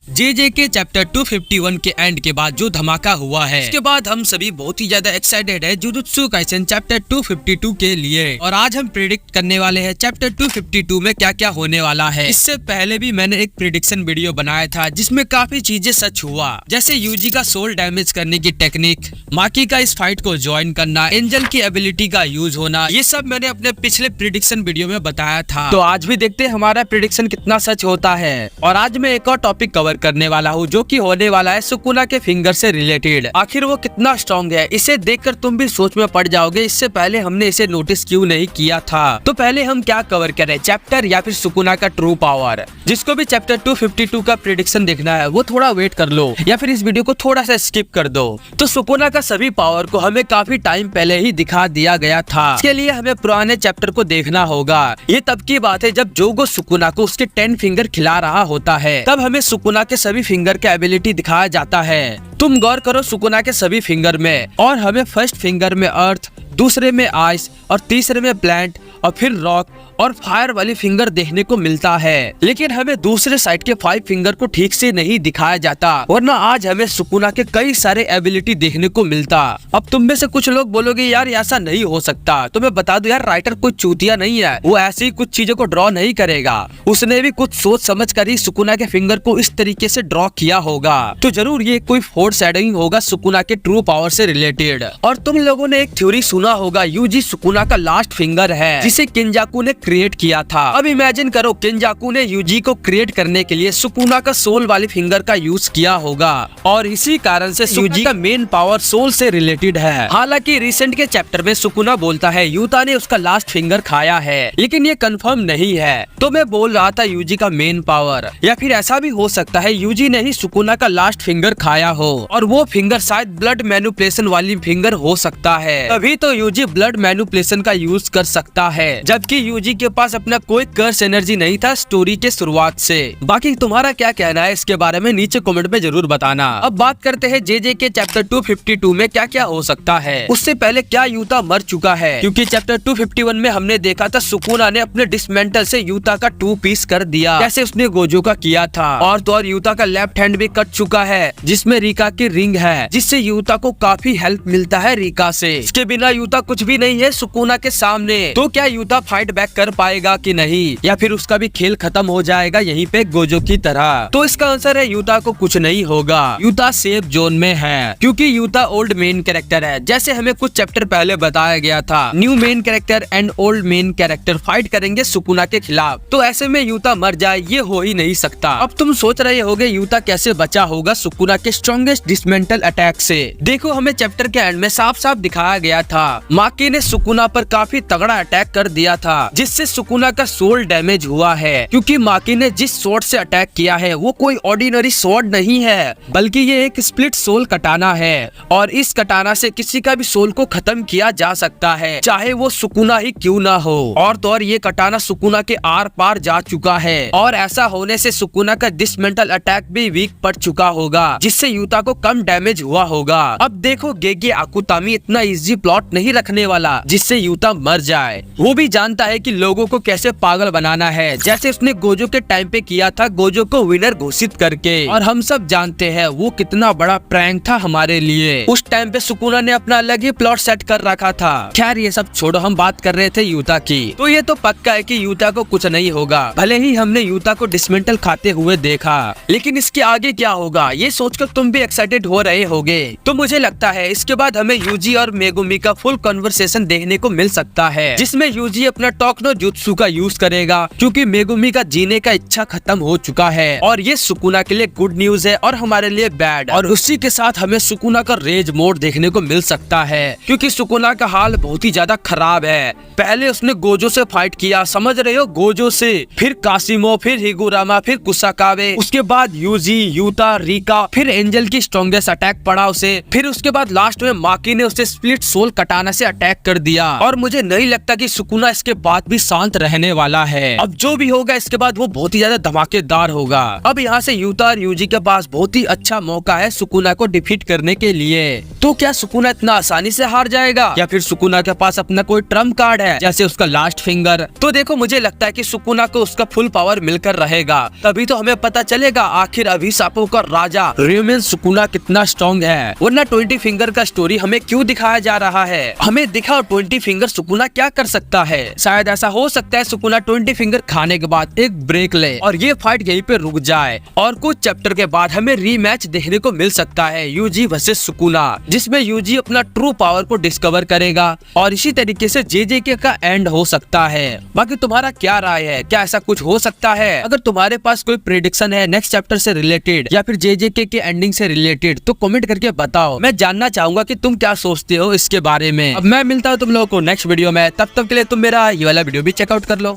जे के चैप्टर 251 के एंड के बाद जो धमाका हुआ है, इसके बाद हम सभी बहुत ही ज्यादा एक्साइटेड है जुजुत्सु काइसेन चैप्टर 252 के लिए। और आज हम प्रिडिक्ट करने वाले हैं चैप्टर 252 में क्या क्या होने वाला है। इससे पहले भी मैंने एक प्रिडिक्शन वीडियो बनाया था जिसमें काफी चीजें सच हुआ, जैसे यूजी का सोल डैमेज करने की टेक्निक, माकी का इस फाइट को ज्वाइन करना, एंजल की एबिलिटी का यूज होना, ये सब मैंने अपने पिछले प्रिडिक्शन वीडियो में बताया था। तो आज भी देखते हैं हमारा प्रिडिक्शन कितना सच होता है। और आज मैं एक और टॉपिक कवर करने वाला हूँ जो कि होने वाला है सुकुना के फिंगर से रिलेटेड। आखिर वो कितना स्ट्रॉन्ग है, इसे देखकर तुम भी सोच में पड़ जाओगे इससे पहले हमने इसे नोटिस क्यों नहीं किया था। तो पहले हम क्या कवर करें, चैप्टर या फिर सुकुना का ट्रू पावर। जिसको भी चैप्टर 252 का प्रिडिक्शन देखना है वो थोड़ा वेट कर लो या फिर इस वीडियो को थोड़ा सा स्किप कर दो। तो सुकुना का सभी पावर को हमें काफी टाइम पहले ही दिखा दिया गया था। इसके लिए हमें पुराने चैप्टर को देखना होगा। ये तब की बात है जब जोगो सुकुना को उसके 10 फिंगर खिला रहा होता है, तब हमें सुकुना के सभी फिंगर का एबिलिटी दिखाया जाता है। तुम गौर करो सुकुना के सभी फिंगर में, और हमें फर्स्ट फिंगर में अर्थ, दूसरे में आइस और तीसरे में प्लांट और फिर रॉक और फायर वाली फिंगर देखने को मिलता है। लेकिन हमें दूसरे साइड के 5 फिंगर को ठीक से नहीं दिखाया जाता, वरना आज हमें सुकुना के कई सारे एबिलिटी देखने को मिलता। अब तुम में से कुछ लोग बोलोगे यार ऐसा नहीं हो सकता, तो मैं बता दूं यार राइटर कोई चूतिया नहीं है, वो ऐसे ही कुछ चीजों को ड्रॉ नहीं करेगा। उसने भी कुछ सोच समझ कर ही सुकुना के फिंगर को इस तरीके से ड्रॉ किया होगा। तो जरूर ये कोई फोरशैडोइंग होगा सुकुना के ट्रू पावर से रिलेटेड। और तुम लोगों ने एक थ्योरी सुना होगा, यूजी सुकुना का लास्ट फिंगर है जिसे किंजाकू ने क्रिएट किया था। अब इमेजिन करो किंजाकू ने यूजी को क्रिएट करने के लिए सुकुना का सोल वाली फिंगर का यूज किया होगा, और इसी कारण से यूजी का मेन पावर सोल से रिलेटेड है। हालांकि रिसेंट के चैप्टर में सुकुना बोलता है यूता ने उसका लास्ट फिंगर खाया है, लेकिन ये कंफर्म नहीं है। तो मैं बोल रहा था यूजी का मेन पावर, या फिर ऐसा भी हो सकता है यूजी ने ही सुकुना का लास्ट फिंगर खाया हो, और वो फिंगर शायद ब्लड मैनिपुलेशन वाली फिंगर हो सकता है। तभी तो यूजी ब्लड मैनिपुलेशन का यूज कर सकता है, जबकि यूजी के पास अपना कोई कर्स एनर्जी नहीं था स्टोरी के शुरुआत से। बाकी तुम्हारा क्या कहना है इसके बारे में नीचे कमेंट में जरूर बताना। अब बात करते हैं जे के चैप्टर 252 में क्या क्या हो सकता है। उससे पहले क्या यूता मर चुका है, क्योंकि चैप्टर 251 में हमने देखा था सुकुना ने अपने डिसमेंटल से यूता का 2 पीस कर दिया, जैसे उसने गोजो का किया था। और तो और यूता का लेफ्ट हैंड भी कट चुका है जिसमें रिका की रिंग है, जिससे यूता को काफी हेल्प मिलता है रिका से। इसके बिना यूता कुछ भी नहीं है सुकुना के सामने। तो क्या यूता फाइट बैक कर पाएगा कि नहीं, या फिर उसका भी खेल खत्म हो जाएगा यहीं पे गोजो की तरह। तो इसका आंसर है यूता को कुछ नहीं होगा, यूता सेफ जोन में है, क्योंकि यूता ओल्ड मेन कैरेक्टर है। जैसे हमें कुछ चैप्टर पहले बताया गया था, new main character and old main character fight करेंगे सुकुना के खिलाफ। तो ऐसे में यूता मर जाए ये हो ही नहीं सकता। अब तुम सोच रहे होगे यूता कैसे बचा होगा सुकुना के स्ट्रॉन्गेस्ट डिसमेंटल अटैक से। देखो हमें चैप्टर के एंड में साफ साफ दिखाया गया था, माकी ने सुकुना पर काफी तगड़ा अटैक कर दिया था, जिससे सुकुना का सोल डैमेज हुआ है। क्योंकि माकी ने जिस स्वॉर्ड से अटैक किया है वो कोई ऑर्डिनरी स्वॉर्ड नहीं है, बल्कि ये एक स्प्लिट सोल कटाना है, और इस कटाना से किसी का भी सोल को खत्म किया जा सकता है, चाहे वो सुकुना ही क्यों ना हो। और तो और ये कटाना सुकुना के आर पार जा चुका है, और ऐसा होने से सुकुना का डिसमेंटल अटैक भी वीक पड़ चुका होगा, जिससे यूता को कम डैमेज हुआ होगा। अब देखो गेगे आकुतामी इतना इजी प्लॉट नहीं रखने वाला जिससे यूता मर जाए। वो भी जानता है कि लोगों को कैसे पागल बनाना है, जैसे उसने गोजो के टाइम पे किया था, गोजो को विनर घोषित करके। और हम सब जानते हैं वो कितना बड़ा प्रैंक था हमारे लिए। उस टाइम पे सुकुना ने अपना अलग ही प्लॉट सेट कर रखा था। खैर ये सब छोड़ो, हम बात कर रहे थे यूता की। तो ये तो पक्का है कि यूता को कुछ नहीं होगा, भले ही हमने यूता को डिसमेंटल खाते हुए देखा, लेकिन इसके आगे क्या होगा ये सोचकर तुम भी एक्साइटेड हो रहे होगे। तो मुझे लगता है इसके बाद हमें यूजी और मेगुमी का फुल कन्वर्सेशन देखने को मिल सकता है, जिसमें यूजी अपना टोकनो जुत्सु का यूज करेगा, क्योंकि मेगुमी का जीने का इच्छा खत्म हो चुका है। और ये सुकुना के लिए गुड न्यूज है और हमारे लिए बैड। और उसी के साथ हमें सुकुना का रेज मोड देखने को मिल सकता है, क्योंकि सुकुना का हाल बहुत ही ज्यादा खराब है। पहले उसने गोजो से फाइट किया, समझ रहे हो, गोजो से, फिर कासिमो, फिर हिगुरामा, फिर कुसाकावे, उसके बाद यूजी, यूता, रिका, फिर एंजल की स्ट्रॉन्गेस्ट अटैक पड़ा उसे, फिर उसके बाद लास्ट में माकी ने उसे स्प्लिट सोल कटाना से अटैक कर दिया। और मुझे नहीं लगता कि सुकुना इसके बाद भी शांत रहने वाला है। अब जो भी होगा इसके बाद वो बहुत ही ज्यादा धमाकेदार होगा। अब यहाँ से यूता और यूजी के पास बहुत ही अच्छा मौका है सुकुना को डिफीट करने के लिए। तो क्या सुकुना इतना आसानी से हार जाएगा या फिर सुकुना के पास अपना कोई ट्रम्प कार्ड है जैसे उसका लास्ट फिंगर? तो देखो मुझे लगता है कि सुकुना को उसका फुल पावर मिलकर रहेगा, तभी तो हमें पता चलेगा आखिर अभिशापों का राजा र्यूमिन सुकुना कितना स्ट्रॉन्ग है। वरना 20 फिंगर का स्टोरी हमें क्यों दिखाया जा रहा है? हमें दिखा 20 फिंगर सुकुना क्या कर सकता है। शायद ऐसा हो सकता है सुकुना 20 फिंगर खाने के बाद एक ब्रेक ले और ये फाइट यहीं पे रुक जाए और कुछ चैप्टर के बाद हमें रीमैच देखने को मिल सकता है यूजी वर्सेस सुकुना, जिसमें यूजी अपना ट्रू पावर को डिस्कवर करेगा और इसी तरीके से जेजेके का एंड हो सकता है। बाकी तुम्हारा क्या राय है? क्या ऐसा कुछ हो सकता है? अगर तुम्हारे पास कोई प्रेडिक्शन है नेक्स्ट चैप्टर से रिलेटेड या फिर जेजेके के एंडिंग से रिलेटेड तो कमेंट करके बताओ। मैं जानना चाहूंगा कि तुम क्या सोचते हो इसके बारे में। अब मैं मिलता हूँ तुम लोगों को नेक्स्ट वीडियो में, तब तक के लिए तुम मेरा ये वाला वीडियो भी चेकआउट कर लो।